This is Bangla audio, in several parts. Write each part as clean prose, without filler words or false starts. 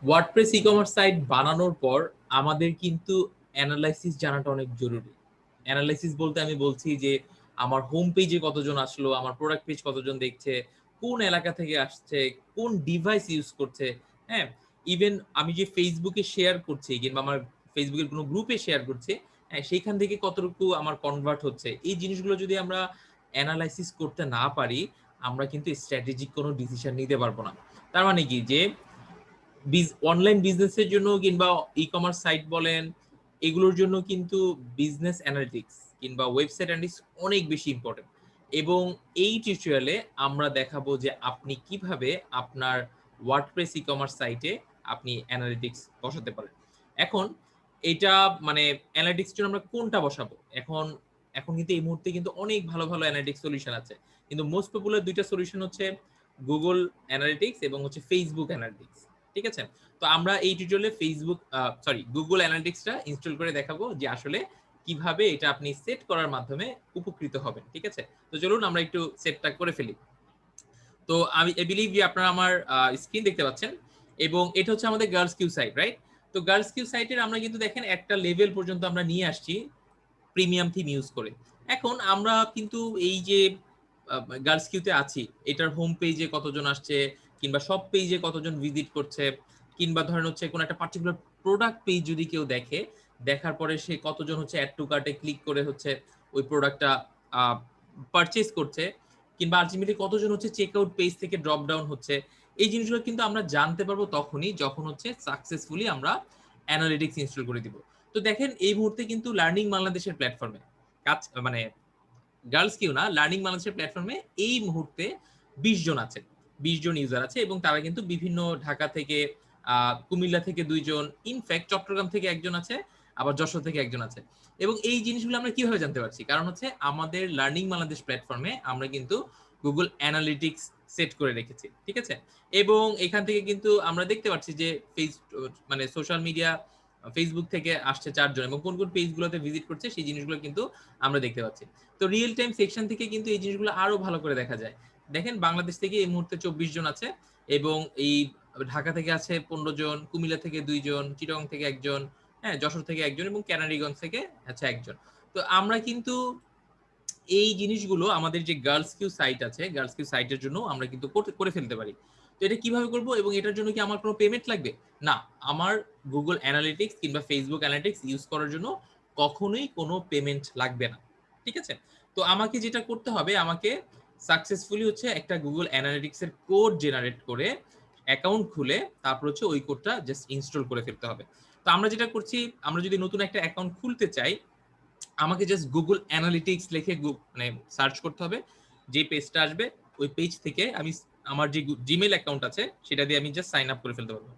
ওয়ার্ডপ্রেস ই-কমার্স সাইট বানানোর পর আমাদের কিন্তু অ্যানালাইসিস জানাটা অনেক জরুরি। অ্যানালাইসিস বলতে আমি বলছি যে আমার হোম পেজে কতজন আসলো, আমার প্রোডাক্ট পেজ কতজন দেখছে, কোন এলাকা থেকে আসছে, কোন ডিভাইস ইউজ করছে, হ্যাঁ? ইভেন আমি যে ফেসবুকে শেয়ার করছি কিংবা আমার ফেসবুকের কোনো গ্রুপে শেয়ার করছি, হ্যাঁ, সেইখান থেকে কতটুকু আমার কনভার্ট হচ্ছে। এই জিনিসগুলো যদি আমরা অ্যানালাইসিস করতে না পারি, আমরা কিন্তু স্ট্র্যাটেজিক কোনো ডিসিশন নিতে পারবো না। তার মানে কি যে অনলাইন বিজনেসের জন্য কিংবা ই-কমার্স সাইট বলেন, এগুলোর জন্য কিন্তু বিজনেস অ্যানালিটিক্স কিংবা ওয়েবসাইট অ্যানালিটিক্স অনেক বেশি ইম্পর্টেন্ট। এবং এই টিউটোরিয়ালে আমরা দেখাবো যে আপনি কিভাবে আপনার ওয়ার্ডপ্রেস ই-কমার্স সাইটে আপনি অ্যানালিটিক্স বসাতে পারেন। এখন এটা মানে অ্যানালিটিক্স জন্য আমরা কোনটা বসাবো? এখন এখন কিন্তু এই মুহূর্তে কিন্তু অনেক ভালো, ভালো অ্যানালিটিক্স সলিউশন আছে। কিন্তু মোস্ট পপুলার ২ টা সলিউশন হচ্ছে Google অ্যানালিটিক্স এবং হচ্ছে Facebook অ্যানালিটিক্স। ঠিক আছে? তো আমরা এই টিউটোরিয়ালে গুগল অ্যানালিটিক্সটা ইনস্টল করে দেখাবো যে আসলে কিভাবে এটা আপনি সেট করার মাধ্যমে উপকৃত হবেন। ঠিক আছে? তো চলুন আমরা একটু সেটটা করে ফেলি। তো আমি আই বিলিভ যে আপনারা আমার স্ক্রিন দেখতে পাচ্ছেন এবং এটা হচ্ছে আমাদের গার্লস কিউ সাইট, রাইট? তো গার্লস কিউ সাইটের আমরা কিন্তু দেখেন একটা লেভেল পর্যন্ত আমরা নিয়ে আসছি প্রিমিয়াম থিম ইউজ করে। এখন আমরা কিন্তু এই যে গার্লস কিউতে আছি, এটার হোম পেজে কতজন আসছে কিংবা সব পেজে কতজন ভিজিট করছে কিংবা ধরেন হচ্ছে কোনো একটা পার্টিকুলার প্রোডাক্ট পেজ যদি কেউ দেখে, দেখার পরে সে কতজন হচ্ছে অ্যাড টু কার্টে ক্লিক করে হচ্ছে ওই প্রোডাক্টটা পারচেজ করছে কিংবা আলটিমেটলি কতজন হচ্ছে চেক আউট পেজ থেকে ড্রপ ডাউন হচ্ছে। এই জিনিসগুলো কিন্তু আমরা জানতে পারবো তখনই যখন হচ্ছে সাকসেসফুলি আমরা অ্যানালিটিক্স ইনস্টল করে দিব। তো দেখেন এই মুহূর্তে কিন্তু লার্নিং বাংলাদেশের প্ল্যাটফর্মে কাজ মানে গার্লস কিউ না, লার্নিং বাংলাদেশের প্ল্যাটফর্মে এই মুহূর্তে ২০ জন আছে, ২০ জন ইউজার আছে এবং তারা কিন্তু বিভিন্ন ঢাকা থেকে, কুমিল্লা থেকে ২ জন, ইনফ্যাক্ট চট্টগ্রাম থেকে একজন আছে, আবার যশোর থেকে একজন আছে। এবং এই জিনিসগুলো আমরা কিভাবে জানতে পারছি? কারণ হচ্ছে আমাদের লার্নিং বাংলাদেশ প্ল্যাটফর্মে আমরা কিন্তু গুগল অ্যানালিটিক্স সেট করে রেখেছি। ঠিক আছে? এবং এখান থেকে কিন্তু আমরা দেখতে পাচ্ছি যে মানে সোশ্যাল মিডিয়া ফেসবুক থেকে আসছে ৪ জন এবং কোন কোন পেজগুলোতে ভিজিট করছে সেই জিনিসগুলো কিন্তু আমরা দেখতে পাচ্ছি। তো রিয়েল টাইম সেকশন থেকে কিন্তু এই জিনিসগুলো আরো ভালো করে দেখা যায়। দেখেন বাংলাদেশ থেকে এই মুহূর্তে ২৪ জন আছে এবং এই ঢাকা থেকে আছে ১৫ জন, কুমিল্লা থেকে ২ জন, চিটাগং থেকে ১ জন, হ্যাঁ, যশোর থেকে ১ জন এবং কেরানীগঞ্জ থেকে আছে ১ জন। তো আমরা কিন্তু এই জিনিসগুলো আমাদের যে গার্লস কিউ সাইট আছে, গার্লস কিউ সাইটের জন্য আমরা কিন্তু করে ফেলতে পারি। তো এটা কিভাবে করব এবং এটার জন্য কি আমার কোনো পেমেন্ট লাগবে? না, আমার গুগল অ্যানালিটিক্স কিংবা ফেসবুক অ্যানালিটিক্স ইউজ করার জন্য কখনোই কোনো পেমেন্ট লাগবে না। ঠিক আছে? তো আমাকে যেটা করতে হবে, আমাকে সাকসেসফুলি হচ্ছে একটা গুগল অ্যানালিটিক্স এর কোড জেনারেট করে অ্যাকাউন্ট খুলে তারপর হচ্ছে ওই কোডটা জাস্ট ইনস্টল করে ফেলতে হবে। তো আমরা যেটা করছি, আমরা যদি নতুন একটা অ্যাকাউন্ট খুলতে চাই, আমাকে জাস্ট গুগল অ্যানালিটিক্স লিখে মানে সার্চ করতে হবে। যে পেজটা আসবে ওই পেজ থেকে আমি আমার যে জিমেইল অ্যাকাউন্ট আছে সেটা দিয়ে আমি জাস্ট সাইন আপ করে ফেলতে পারবো।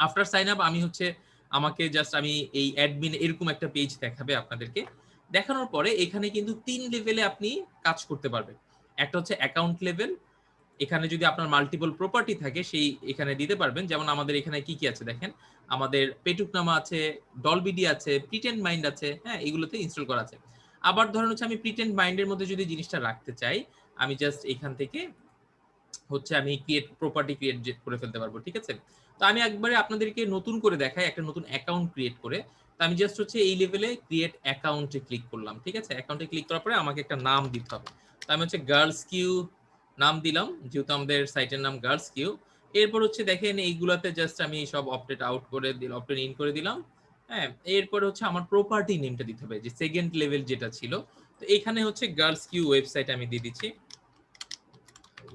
আফটার সাইন আপ আমি হচ্ছে আমাকে জাস্ট আমি এই অ্যাডমিন এরকম একটা পেজ দেখাবে আপনাদেরকে। দেখানোর পরে এখানে কিন্তু ৩ লেভেলে আপনি কাজ করতে পারবেন। একটা হচ্ছে অ্যাকাউন্ট লেভেল। এখানে যদি আপনার মাল্টিপল প্রপার্টি থাকে সেই এখানে দিতে পারবেন। যেমন আমাদের এখানে কি, কি আছে দেখেন। আমাদের পেটুকনামা আছে, ডলবিডি আছে, প্রিটেন্ড মাইন্ড আছে, হ্যাঁ? এগুলোতে ইনস্টল করা আছে। আবার ধরেন হচ্ছে আমি প্রিটেন্ড মাইন্ড এর মধ্যে যদি জিনিসটা রাখতে চাই, আমি জাস্ট এখান থেকে হচ্ছে আমি প্রপার্টি ক্রিয়েট করে ফেলতে পারবো। ঠিক আছে? তো আমি একবারে আপনাদেরকে নতুন করে দেখাই একটা নতুন অ্যাকাউন্ট ক্রিয়েট করে। তো আমি জাস্ট হচ্ছে এই লেভেলে ক্রিয়েট অ্যাকাউন্ট এ ক্লিক করলাম। ঠিক আছে? অ্যাকাউন্টে ক্লিক করার পরে আমাকে একটা নাম দিতে হবে। তো আমি হচ্ছে গার্লস কিউ নাম দিলাম। যেহেতু আমাদের সাইটের নাম গার্লস কিউ। এরপর হচ্ছে দেখেন এইগুলাতে জাস্ট আমি সব অপডেট আউট করে দিলাম, অপডেট ইন করে দিলাম। হ্যাঁ? এরপরে হচ্ছে আমার প্রপার্টি নেমটা দিতে হবে যে সেকেন্ড লেভেল যেটা ছিল। তো এখানে হচ্ছে গার্লস কিউ ওয়েবসাইট আমি দিয়ে দিচ্ছি।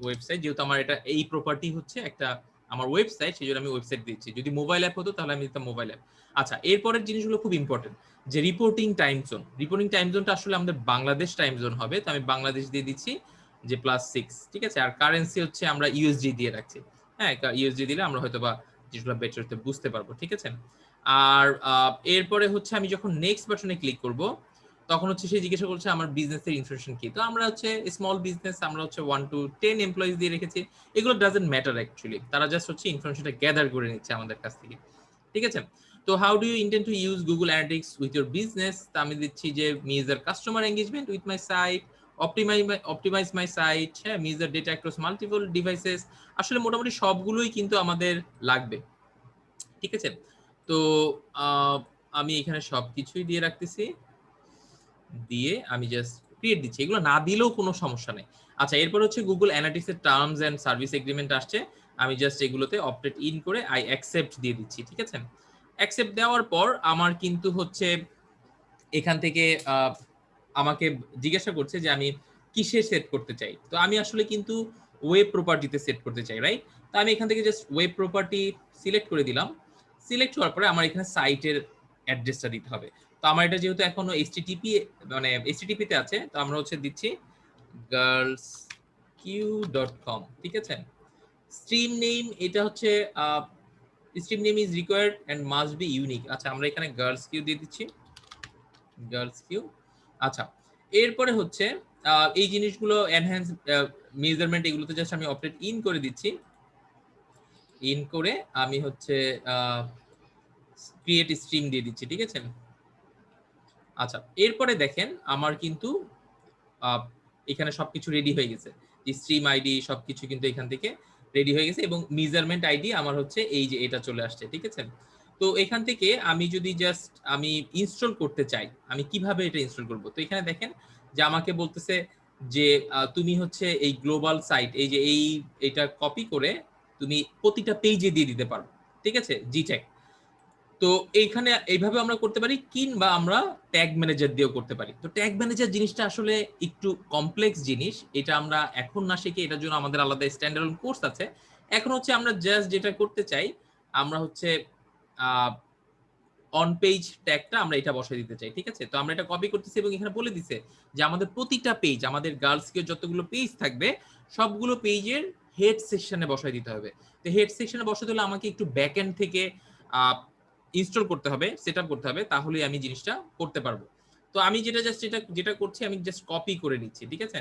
ওয়েবসাইট, যেহেতু আমার এটা এই প্রপার্টি হচ্ছে একটা আমার ওয়েবসাইট, সেই জন্য আমি ওয়েবসাইট দিচ্ছি। যদি মোবাইল অ্যাপ হতো তাহলে আমি দিতাম মোবাইল অ্যাপ। আচ্ছা, এরপরের জিনিসগুলো খুব ইম্পর্টেন্ট, যে reporting time zone. Reporting time জোনটা আসলে আমাদের বাংলাদেশ টাইম জোন হবে, তো আমি বাংলাদেশ দিয়ে দিচ্ছি যে +6। ঠিক আছে? আর কারেন্সি হচ্ছে আমরা ইউএসডি দিয়ে রাখছি। হ্যাঁ, ইউএসডি দিলে আমরা হয়তো বা জিনিসগুলো বেটার বুঝতে পারবো। ঠিক আছে? আর এরপরে হচ্ছে আমি যখন নেক্সট বাটনে ক্লিক করব, তখন হচ্ছে সে জিজ্ঞাসা করছে আমার বিজনেসের ইনফরমেশন কি। তো আমরা হচ্ছে স্মল বিজনেস, আমরা হচ্ছে 1 to 10 এমপ্লয়িজ দিয়ে রেখেছি। এগুলো ডাজন্ট ম্যাটার অ্যাকচুয়ালি। তারা জাস্ট হচ্ছে ইনফরমেশনটা গ্যাদার করে নিচ্ছে আমাদের কাছ থেকে। ঠিক আছে? তো how do you intend to use Google analytics with your business? তা আমি দিচ্ছি যে measure customer engagement with my site, optimise my site, হ্যাঁ, measure data across multiple devices. আসলে মোটামুটি সবগুলোই কিন্তু আমাদের লাগবে। ঠিক আছে? তো আমি এখানে সবকিছুই দিয়ে রাখতেছি, দিয়ে আমি জাস্ট ক্রিয়েট দিচ্ছি। এগুলো না দিলেও কোনো সমস্যা নেই। আচ্ছা, এরপর হচ্ছে গুগল অ্যানালিটিক্স এর টার্মস এন্ড সার্ভিস এগ্রিমেন্ট আসছে। আমি জাস্ট এগুলোতে অপটেট ইন করে আই অ্যাকসেপ্ট দিয়ে দিচ্ছি। ঠিক আছে? অ্যাকসেপ্ট দেওয়ার পর আমার কিন্তু হচ্ছে এখান থেকে আমাকে জিজ্ঞাসা করছে যে আমি কিসে সেট করতে চাই। তো আমি আসলে কিন্তু ওয়েব প্রপার্টিতে সেট করতে চাই, রাইট? তো আমি এখান থেকে জাস্ট ওয়েব প্রপার্টি সিলেক্ট করে দিলাম। সিলেক্ট হওয়ার পরে আমার এখানে সাইটের অ্যাড্রেসটা দিতে হবে। তো আমার এটা যেহেতু এখনো এইচটিটিপি মানে এইচটিটিপি তে আছে, তো আমরা হচ্ছে দিচ্ছি girlsq.com। ঠিক আছে? স্ট্রিম নেম এটা হচ্ছে stream name is required and must be unique. আচ্ছা, আমরা এখানে গার্লস কিউ দিয়ে দিচ্ছি, গার্লস কিউ। আচ্ছা, এরপরে হচ্ছে এই জিনিসগুলো এনহ্যান্স মেজারমেন্ট এগুলোতে জাস্ট আমি অপডেট ইন করে দিচ্ছি। ইন করে আমি হচ্ছে ক্রিয়েট স্ট্রিম দিয়ে দিচ্ছি। ঠিক আছে? আচ্ছা, এরপরে দেখেন আমার কিন্তু এখানে সবকিছু রেডি হয়ে গেছে। স্ট্রিম আইডি সবকিছু কিন্তু এখান থেকে রেডি হয়ে গেছে এবং মেজারমেন্ট আইডি আমার হচ্ছে এই যে এটা চলে আসছে। ঠিক আছে? তো এখান থেকে আমি যদি জাস্ট আমি ইনস্টল করতে চাই, আমি কিভাবে এটা ইনস্টল করব? তো এখানে দেখেন যে আমাকে বলতেছে যে তুমি হচ্ছে এই গ্লোবাল সাইট এই যে এটা কপি করে তুমি প্রতিটা পেজে দিয়ে দিতে পারো। ঠিক আছে? জি ট্যাগ। তো এইখানে এইভাবে আমরা করতে পারি, কিংবা আমরা ট্যাগ ম্যানেজার দিয়েও করতে পারি। তো ট্যাগ ম্যানেজার জিনিসটা আসলে একটু কমপ্লেক্স জিনিস। এটা আমরা এখন না শিখে, এটার জন্য আমাদের আলাদা স্ট্যান্ডার্ড কোর্স আছে। এখন হচ্ছে আমরা জাস্ট যেটা করতে চাই, আমরা হচ্ছে অন পেজ ট্যাগটা আমরা এটা বসাই দিতে চাই। ঠিক আছে? তো আমরা এটা কপি করতেছি এবং এখানে বলে দিছে যে আমাদের প্রতিটা পেজ, আমাদের গার্লস কে যতগুলো পেজ থাকবে সবগুলো পেজের হেড সেকশনে বসাই দিতে হবে। তো হেড সেকশনে বসাতে হলে আমাকে একটু ব্যাক এন্ড থেকে ইনস্টল করতে হবে, সেট আপ করতে হবে, তাহলে আমি জিনিসটা করতে পারবো। তো আমি যেটা করছি, আমি জাস্ট কপি করে নিচ্ছি। ঠিক আছে?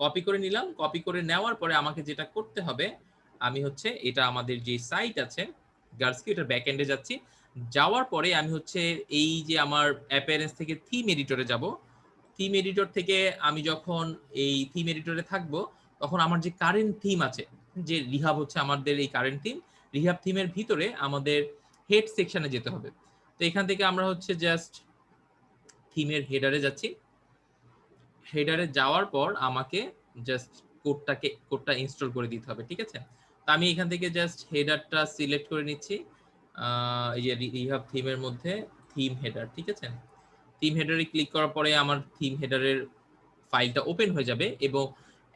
কপি করে নিলাম। কপি করে নেওয়ার পরে আমাকে যেটা করতে হবে, আমি হচ্ছে এটা আমাদের যে সাইট আছে গার্লস কি, এটার ব্যাক এন্ডে যাচ্ছি। যাওয়ার পরে আমি হচ্ছে এই যে আমার অ্যাপিয়ারেন্স থেকে থিম এডিটরে যাব। থিম এডিটর থেকে আমি যখন এই থিম এডিটরে থাকবো, তখন আমার যে কারেন্ট থিম আছে, যে রিহাব হচ্ছে আমাদের এই কারেন্ট থিম, রিহাব থিমের ভিতরে আমাদের হেড সেকশনে যেতে হবে। তো এখান থেকে আমরা হচ্ছে জাস্ট থিমের হেডারে যাচ্ছি। হেডারে যাওয়ার পর আমাকে জাস্ট কোডটা ইনস্টল করে দিতে হবে। ঠিক আছে? তো আমি এখান থেকে জাস্ট হেডারটা সিলেক্ট করে নিচ্ছি। এই যে রিহাব থিমের মধ্যে থিম হেডার। ঠিক আছে? থিম হেডারে ক্লিক করার পরে আমার থিম হেডারের ফাইলটা ওপেন হয়ে যাবে। এবং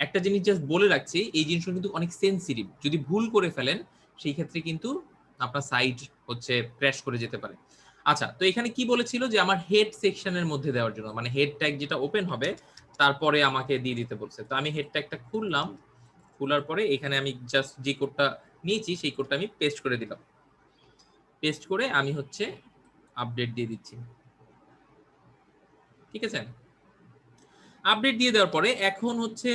একটা জিনিস জাস্ট বলে রাখছি, এই জিনিসটা কিন্তু অনেক সেনসিটিভ। যদি ভুল করে ফেলেন, সেই ক্ষেত্রে কিন্তু আপনার সাইট হচ্ছে ক্র্যাশ করে যেতে পারে। আচ্ছা, তো এখানে কি বলেছিল যে আমার হেড সেকশনের মধ্যে দেওয়ার জন্য, মানে হেড ট্যাগ যেটা ওপেন হবে তারপরে আমাকে দিয়ে দিতে বলছে। তো আমি হেড ট্যাগটা খুললাম। খোলার পরে এখানে আমি জাস্ট যে কোডটা নিয়েছি সেই কোডটা আমি পেস্ট করে দিলাম। পেস্ট করে আমি হচ্ছে আপডেট দিয়ে দিচ্ছি। ঠিক আছে? আপডেট দিয়ে দেওয়ার পরে এখন হচ্ছে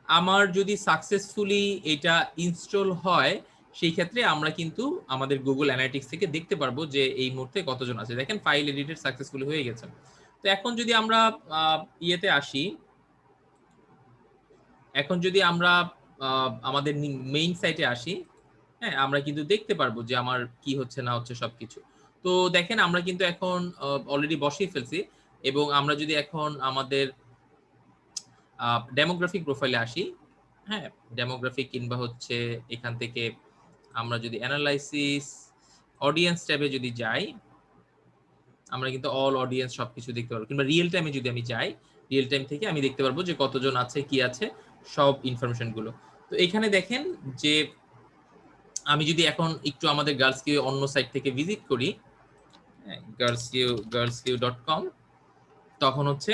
আমার যদি সাকসেসফুলি এটা ইনস্টল হয়, সেই ক্ষেত্রে আমরা কিন্তু আমাদের গুগল অ্যানালিটিক্স থেকে দেখতে পারবো যে এই মুহূর্তে কতজন আছে। দেখেন ফাইল এডিটেড সাকসেসফুলি হয়ে গেছে। তো এখন যদি আমরা ইয়েতে আসি, এখন যদি আমরা আমাদের মেইন সাইটে আসি, হ্যাঁ, আমরা কিন্তু দেখতে পারবো যে আমার কি হচ্ছে না হচ্ছে সবকিছু। তো দেখেন আমরা কিন্তু এখন অলরেডি বসিয়ে ফেলছি। এবং আমরা যদি এখন আমাদের ডেমোগ্রাফিক প্রোফাইলে আসি, হ্যাঁ, ডেমোগ্রাফিক কিংবা হচ্ছে এখান থেকে আমরা যদি অ্যানালাইসিস অডিয়েন্স ট্যাবে যদি যাই, আমরা কিন্তু অল অডিয়েন্স সবকিছু দেখতে পারবো। কিংবা রিয়েল টাইমে যদি আমি যাই, রিয়েল টাইম থেকে আমি দেখতে পারবো যে কতজন আছে, কি আছে, সব ইনফরমেশন গুলো। তো এখানে দেখেন যে আমি যদি এখন একটু আমাদের গার্লস কিউ অন্য সাইট থেকে ভিজিট করি, girlsq.com, তখন হচ্ছে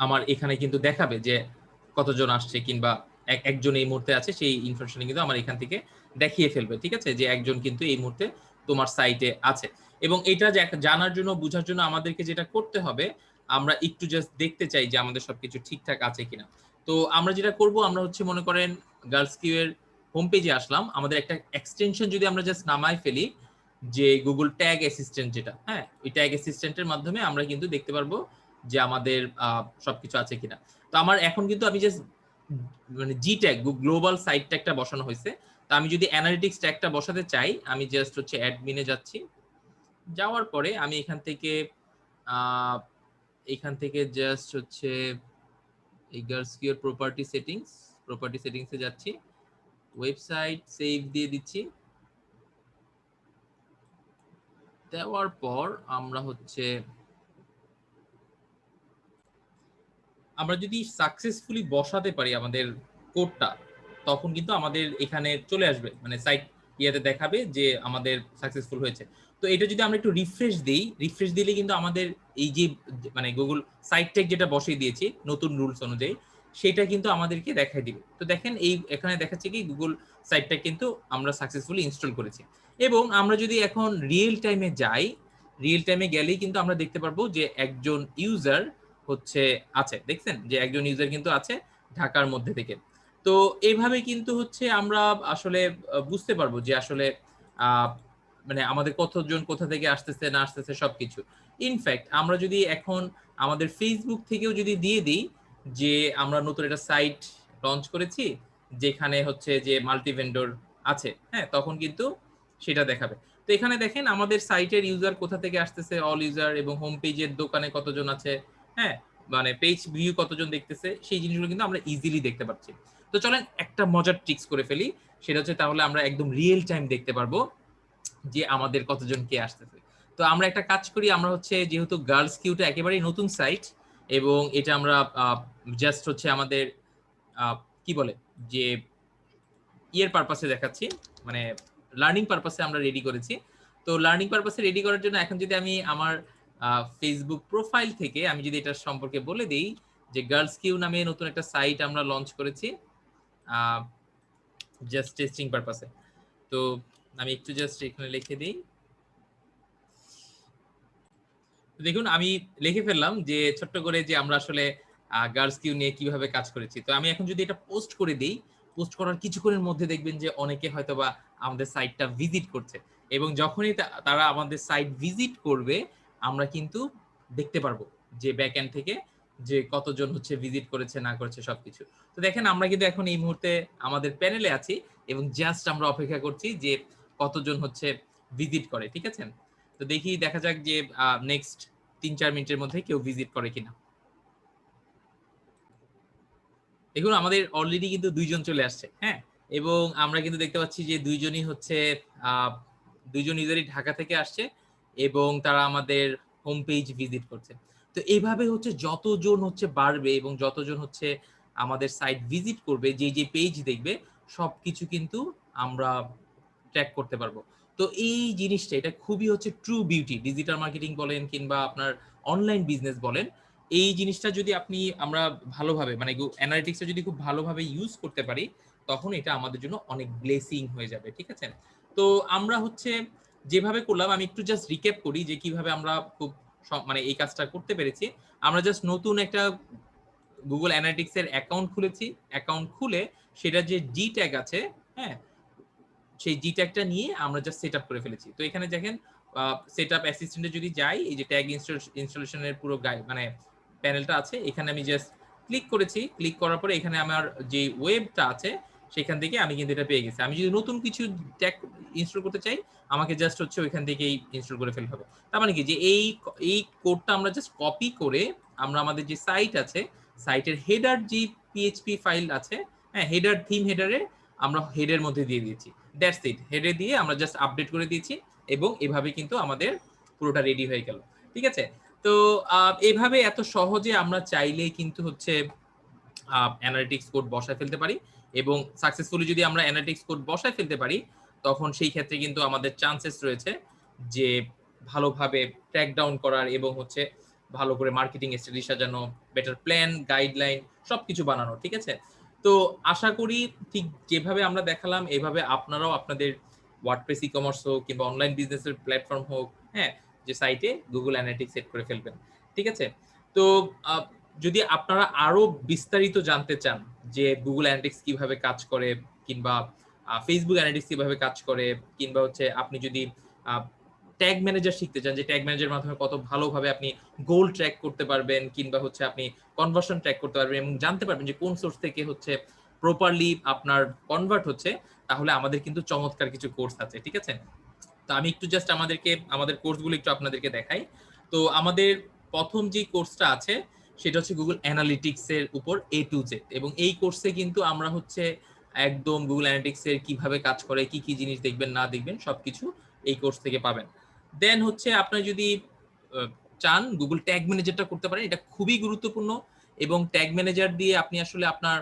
আমার এখানে কিন্তু দেখাবে যে কতজন আসছে, কিংবা একজন এই মুহূর্তে আছে, সেই ইনফরমেশন কিন্তু আমার এখান থেকে দেখিয়ে ফেলবে। ঠিক আছে? যে একজন কিন্তু এই মুহূর্তে তোমার সাইটে আছে। এবং এটা জানার জন্য, বোঝার জন্য আমাদেরকে যেটা করতে হবে, আমরা একটু জাস্ট দেখতে চাই যে আমাদের সবকিছু ঠিকঠাক আছে কিনা। তো আমরা যেটা করব, আমরা হচ্ছে মনে করেন গার্লস কিউ এর হোম পেজে আসলাম। আমাদের একটা এক্সটেনশন যদি আমরা জাস্ট নামাই ফেলি, যে গুগল ট্যাগ অ্যাসিস্ট্যান্ট যেটা, হ্যাঁ, ওই ট্যাগ অ্যাসিস্ট্যান্টের মাধ্যমে আমরা কিন্তু দেখতে পারবো যে আমাদের সবকিছু আছে কিনা। তো আমার এখন কিন্তু আমি জাস্ট মানে জি ট্যাগ গ্লোবাল সাইট ট্যাগটা বসানো হয়েছে। তো তো আমি যদি অ্যানালিটিক্স ট্যাগটা বসাতে চাই, আমি জাস্ট হচ্ছে অ্যাডমিনে যাচ্ছি। যাওয়ার পরে আমি এখান থেকে জাস্ট হচ্ছে এই গার্লস্কিওর প্রপার্টি সেটিংসে যাচ্ছি, ওয়েবসাইট সেভ দিয়ে দিচ্ছি। দেওয়ার পর আমরা যদি সাকসেসফুলি বসাতে পারি আমাদের কোডটা, তখন কিন্তু আমাদের এখানে চলে আসবে, মানে সাইট ইয়াতে দেখাবে যে আমাদের সাকসেসফুল হয়েছে। তো এটা যদি আমরা একটু রিফ্রেশ দিলে কিন্তু আমাদের এই যে মানে গুগল সাইট ট্যাগ যেটা বসিয়ে দিয়েছি নতুন রুলস অনুযায়ী, সেটা কিন্তু আমাদেরকে দেখাই দিবে। তো দেখেন এখানে দেখাচ্ছে কি গুগল সাইটটা কিন্তু আমরা সাকসেসফুলি ইনস্টল করেছি। এবং আমরা যদি এখন রিয়েল টাইমে যাই, রিয়েল টাইমে গেলেই কিন্তু আমরা দেখতে পারবো যে একজন ইউজার হচ্ছে আছে, দেখছেন যে একজন ইউজার কিন্তু আছে ঢাকার মধ্যে থেকে। তো এইভাবে কিন্তু হচ্ছে আমরা আসলে বুঝতে পারবো যে আসলে মানে আমাদের কতজন কোথা থেকে আসতেছে না আসতেছে সবকিছু। ইনফ্যাক্ট আমরা যদি এখন আমাদের ফেসবুক থেকেও যদি দিয়ে দিই যে আমরা নতুন একটা সাইট লঞ্চ করেছি যেখানে হচ্ছে যে মাল্টি ভেন্ডর আছে, হ্যাঁ, তখন কিন্তু সেটা দেখাবে। তো এখানে দেখেন আমাদের সাইটের ইউজার কোথা থেকে আসতেছে, অল ইউজার, এবং হোম পেজের দোকানে কতজন আছে, হ্যাঁ, মানে পেজ ভিউ কতজন দেখতেছে, সেই জিনিসগুলো কিন্তু আমরা ইজিলি দেখতে পাচ্ছি। তো চলেন একটা মজার ট্রিক্স করে ফেলি, সেটা হচ্ছে তাহলে আমরা একদম রিয়েল টাইম দেখতে পারবো যে আমাদের কতজন কে আসতেছে। তো আমরা একটা কাজ করি, আমরা হচ্ছে যেহেতু গার্লস্কিউটা একেবারেই নতুন সাইট, এবং এটা আমরা জাস্ট হচ্ছে আমাদের কি বলে যে ইয়ের পারপাসে দেখাচ্ছি, মানে লার্নিং পারপাসে আমরা রেডি করেছি। তো লার্নিং পারপাসে রেডি করার জন্য এখন যদি আমি আমার ফেসবুক প্রোফাইল থেকে আমি যদি এটার সম্পর্কে বলে দিই যে গার্লস কিউ নামে নতুন একটা সাইট আমরা লঞ্চ করেছি জাস্ট টেস্টিং পারপাসে। তো আমি একটু জাস্ট এখানে লিখে দিই, দেখুন আমি লিখে ফেললাম যে ছোট্ট করে যে আমরা আসলে গার্লস কিউ নিয়ে কিভাবে কাজ করেছি। তো আমি এখন যদি এটা পোস্ট করে দিই, পোস্ট করার কিছুক্ষণের মধ্যে দেখবেন যে অনেকে হয়তোবা আমাদের সাইটটা ভিজিট করছে, এবং যখনই তারা আমাদের সাইট ভিজিট করবে আমরা কিন্তু দেখতে পারবো যে ব্যাক এন্ড থেকে যে কতজন হচ্ছে ভিজিট করেছে না করেছে সবকিছু। তো দেখেন আমরা কিন্তু এখন এই মুহূর্তে আমাদের প্যানেলে আছি এবং জাস্ট আমরা অপেক্ষা করছি যে কতজন হচ্ছে ভিজিট করে, ঠিক আছে। তো দেখি, দেখা যাক যে নেক্সট ৩-৪ মিনিটের মধ্যে কেউ ভিজিট করে কিনা। দেখুন আমাদের অলরেডি কিন্তু ২ জন চলে আসছে, হ্যাঁ, এবং আমরা কিন্তু দেখতে পাচ্ছি যে ২ জনই হচ্ছে ২ জন ইউজারই ঢাকা থেকে আসছে এবং তারা আমাদের হোম পেজ ভিজিট করছে। তো এইভাবে হচ্ছে যতজন হচ্ছে বাড়বে এবং যতজন হচ্ছে আমাদের সাইট ভিজিট করবে, যে পেজ দেখবে, সবকিছু কিন্তু আমরা ট্র্যাক করতে পারবো। তো এই জিনিসটা এটা খুবই হচ্ছে ট্রু বিউটি, ডিজিটাল মার্কেটিং বলেন কিংবা আপনার অনলাইন বিজনেস বলেন, এই জিনিসটা যদি আমরা ভালোভাবে মানে অ্যানালিটিক্সটা যদি খুব ভালোভাবে ইউজ করতে পারি, তখন এটা আমাদের জন্য অনেক ব্লেসিং হয়ে যাবে, ঠিক আছে। তো আমরা হচ্ছে যেভাবে করলাম, আমি একটু জাস্ট রিক্যাপ করি যে কিভাবে আমরা খুব মানে এই কাজটা করতে পেরেছি। আমরা জাস্ট নতুন একটা গুগল অ্যানালিটিক্স এর অ্যাকাউন্ট খুলেছি, অ্যাকাউন্ট খুলে সেটা যে জি ট্যাগ আছে, হ্যাঁ, সেই জি ট্যাগটা নিয়ে আমরা জাস্ট সেট আপ করে ফেলেছি। তো এখানে দেখেন সেট আপ অ্যাসিস্ট্যান্টে যদি যাই, এই যে ট্যাগ ইনস্টলেশনের পুরো মানে প্যানেলটা আছে, এখানে আমি জাস্ট ক্লিক করেছি। ক্লিক করার পরে এখানে আমার যে ওয়েবটা আছে সেখান থেকে আমি কিন্তু এটা পেয়ে গেছি। আমি যদি নতুন কিছু ট্যাগ ইনস্টল করতে চাই, আমাকে জাস্ট হচ্ছে ওইখান থেকেই ইনস্টল করে ফেলতে হবে। তার মানে কি যে এই কোডটা আমরা জাস্ট কপি করে আমরা আমাদের যে সাইট আছে, সাইটের হেডার যে পিএইচপি ফাইল আছে, হ্যাঁ, হেডার থিম হেডারে আমরা হেডের মধ্যে দিয়ে দিয়েছি। দ্যাটস ইট, হেডে দিয়ে আমরা জাস্ট আপডেট করে দিয়েছি এবং এভাবে কিন্তু আমাদের পুরোটা রেডি হয়ে গেল, ঠিক আছে। তো এভাবে এত সহজে আমরা চাইলে কিন্তু হচ্ছে অ্যানালিটিক্স কোড বসায় ফেলতে পারি, এবং সাকসেসফুলি যদি আমরা অ্যানালিটিক্স কোড বসায় ফেলতে পারি, তখন সেই ক্ষেত্রে কিন্তু আমাদের চান্সেস রয়েছে যে ভালোভাবে ট্র্যাক ডাউন করার এবং হচ্ছে ভালো করে মার্কেটিং স্ট্র্যাটেজি সাজানো, বেটার প্ল্যান, গাইডলাইন সবকিছু বানানো, ঠিক আছে। তো আশা করি ঠিক যেভাবে আমরা দেখালাম এভাবে আপনারাও আপনাদের ওয়ার্ডপ্রেস ই-কমার্স হোক কিংবা অনলাইন বিজনেসের প্ল্যাটফর্ম হোক, হ্যাঁ, যে সাইটে গুগল অ্যানালিটিক্স সেট করে ফেলবেন, ঠিক আছে। তো যদি আপনারা আরো বিস্তারিত জানতে চান যে গুগল অ্যানালিটিক্স কিভাবে কাজ করে, কিংবা ফেসবুক অ্যানালিটিক্স কিভাবে কাজ করে, কিংবা হচ্ছে আপনি যদি ট্যাগ ম্যানেজার শিখতে চান, যে ট্যাগ ম্যানেজারের মাধ্যমে কত ভালোভাবে আপনি গোল ট্র্যাক করতে পারবেন, কিংবা হচ্ছে আপনি কনভার্সন ট্র্যাক করতে পারবেন এবং জানতে পারবেন যে কোন সোর্স থেকে হচ্ছে প্রপারলি আপনার কনভার্ট হচ্ছে, তাহলে আমাদের কিন্তু চমৎকার কিছু কোর্স আছে, ঠিক আছে? তো আমি একটু জাস্ট আমাদের কোর্সগুলো একটু আপনাদেরকে দেখাই। তো আমাদের প্রথম যে কোর্সটা আছে সেটা হচ্ছে গুগল অ্যানালিটিক্স এর উপর এ টু জেড, এবং এই কোর্সে কিন্তু আমরা হচ্ছে একদম গুগল অ্যানালিটিক্স এর কিভাবে কাজ করে, কি কি জিনিস দেখবেন না দেখবেন সবকিছু এই কোর্স থেকে পাবেন। দেন হচ্ছে আপনার যদি আহ, চান গুগল ট্যাগ ম্যানেজারটা করতে পারেন, এটা খুবই গুরুত্বপূর্ণ। এবং ট্যাগ ম্যানেজার দিয়ে আপনি আসলে আপনার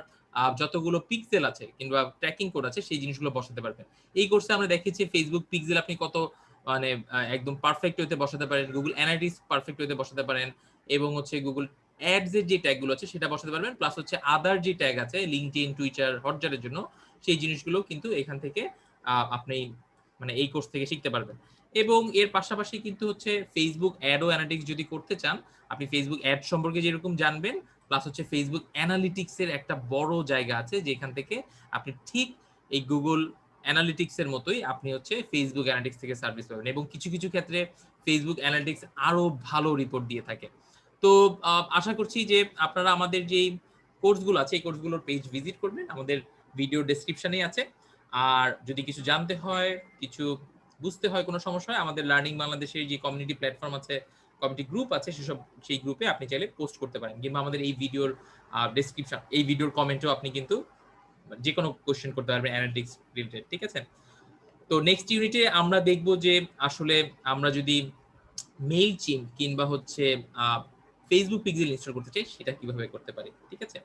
যতগুলো পিক্সেল আছে কিংবা ট্র্যাকিং কোড আছে সেই জিনিসগুলো বসাতে পারবেন। এই কোর্সে আমরা দেখেছি ফেসবুক পিক্সেল আপনি কত মানে একদম পারফেক্ট ওয়েতে বসাতে পারেন, গুগল অ্যানালিটিক্স পারফেক্ট ওয়েতে বসাতে পারেন, এবং হচ্ছে গুগল অ্যাডস এর যে ট্যাগ গুলো আছে সেটা বসাতে পারবেন, প্লাস হচ্ছে আদার যে ট্যাগ আছে লিঙ্কডইন, টুইটার, হটজারের জন্য সেই জিনিসগুলো কিন্তু এখান থেকে আপনি মানে এই কোর্স থেকে শিখতে পারবেন। এবং এর পাশাপাশি কিন্তু হচ্ছে ফেসবুক অ্যাড ও অ্যানালিটিক্স যদি করতে চান, আপনি ফেসবুক অ্যাড সম্পর্কে যেরকম জানবেন, প্লাস হচ্ছে ফেসবুক অ্যানালিটিক্স এর একটা বড় জায়গা আছে যেখান থেকে আপনি ঠিক এই গুগল অ্যানালিটিক্স এর মতোই আপনি হচ্ছে ফেসবুক অ্যানালিটিক্স থেকে সার্ভিস পাবেন, এবং কিছু কিছু ক্ষেত্রে ফেসবুক অ্যানালিটিক্স আরো ভালো রিপোর্ট দিয়ে থাকে। তো আশা করছি যে আপনারা আমাদের যে কোর্সগুলো আছে এই কোর্সগুলোর পেজ ভিজিট করবেন, আমাদের ভিডিও ডেসক্রিপশনেই আছে। আর যদি কিছু জানতে হয়, কিছু বুঝতে হয়, কোনো সমস্যা হয়, আমাদের লার্নিং বাংলাদেশের যে কমিউনিটি প্ল্যাটফর্ম আছে, কমিউনিটি গ্রুপ আছে, সেই গ্রুপে আপনি চাইলে পোস্ট করতে পারেন, কিংবা আমাদের এই ভিডিওর ডেসক্রিপশন, এই ভিডিওর কমেন্টেও আপনি কিন্তু যে কোনো কোশ্চেন করতে পারবেন অ্যানালিটিক্স রিলেটেড, ঠিক আছে? তো নেক্সট ইউনিটে আমরা দেখব যে আসলে আমরা যদি মেইল চিম কিংবা হচ্ছে ফেসবুক পিক্সেল ইনস্টল করতে চাই সেটা কিভাবে করতে পারি, ঠিক আছে?